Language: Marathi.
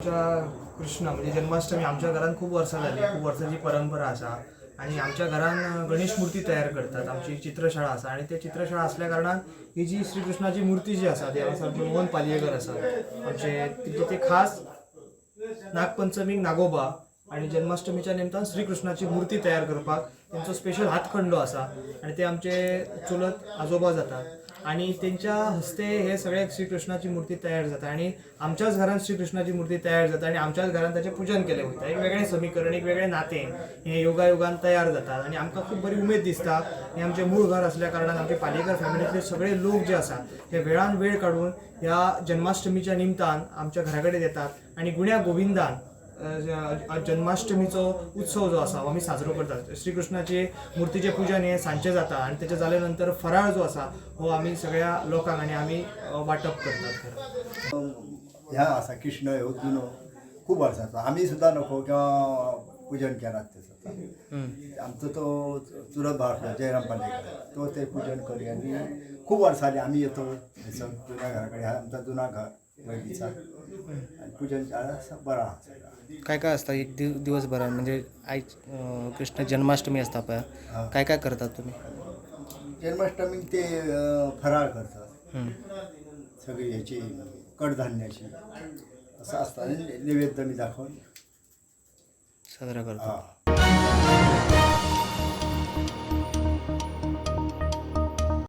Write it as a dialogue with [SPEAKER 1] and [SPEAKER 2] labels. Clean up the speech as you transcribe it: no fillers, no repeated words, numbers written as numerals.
[SPEAKER 1] कृष्ण म्हणजे जन्माष्टमी आमच्या घरात खूप वर्सां जाली, खूप वर्सांची परंपरा आसा आणि आमच्या घरान गणेश मूर्ती तयार करतात. आमची चित्रशाळा आसा आणि त्या चित्रशाळा असल्या कारणान ही जी श्रीकृष्णाची मूर्ती जी आसा ती हांगासर मोहन पालयेकर आसा आमचे ते खास नागपंचमीक नागोबा आणि जन्माष्टमीच्या निमतान श्रीकृष्णाची मूर्ती तयार करपाक त्यांचो स्पेशल हातखंडो आसा आणि ते आमचे चुलत आजोबा जातात आणि त्यांच्या हस्ते हे सगळे श्रीकृष्णाची मूर्ती तयार जाता आणि आमच्याच घरात श्रीकृष्णाची मूर्ती तयार जाता आणि आमच्याच घरात त्याचे पूजन केले वयता. एक वेगळें समीकरण, एक वेगळें नातें हे योगायोगान तयार जातात आणि आमकां खूप बरी उमेद दिसता. हे आमचे मूळ घर असल्या कारणान आमचे पालयेकर फॅमिलीतले सगळे लोक जे आसा हे वेळान वेळ काढून ह्या जन्माष्टमीच्या निमतान आमच्या घरा कडेन येतात आणि गुण्या गोविंदान जन्माष्टमीचो उत्सव जो आसा हो आमी साजरो करतात. श्रीकृष्णाचे मूर्तीचे पूजन हे सांजचे जाता आणि त्याचे जाले नंतर फराळ जो आसा हो आमी सगळ्या लोकांक आणि आमी वाटप करतात.
[SPEAKER 2] ह्या आसा कृष्ण ह्यो जुनो खूब वर्सांचो आमी सुद्दां नको किंवा पूजन केलां तेचो आमचो तो चुलत भाव आसलो जयराम पालयेकर तो ते पूजन करी आनी खूब वर्सां जालीं आमी येतो जुन्या घरा कडेन आमचा जुना घर वैदीचा आणि पूजन बरा आसा.
[SPEAKER 3] काय काय असतं एक दिवसभरात म्हणजे आई कृष्ण जन्माष्टमी असता पळय काय काय करतात तुम्ही?
[SPEAKER 2] जन्माष्टमीक ते फराळ करतात सगळी ह्याची कडधान्याची असं असतं आणि नैवेद्य मी दाखवून
[SPEAKER 3] साजरा करतात.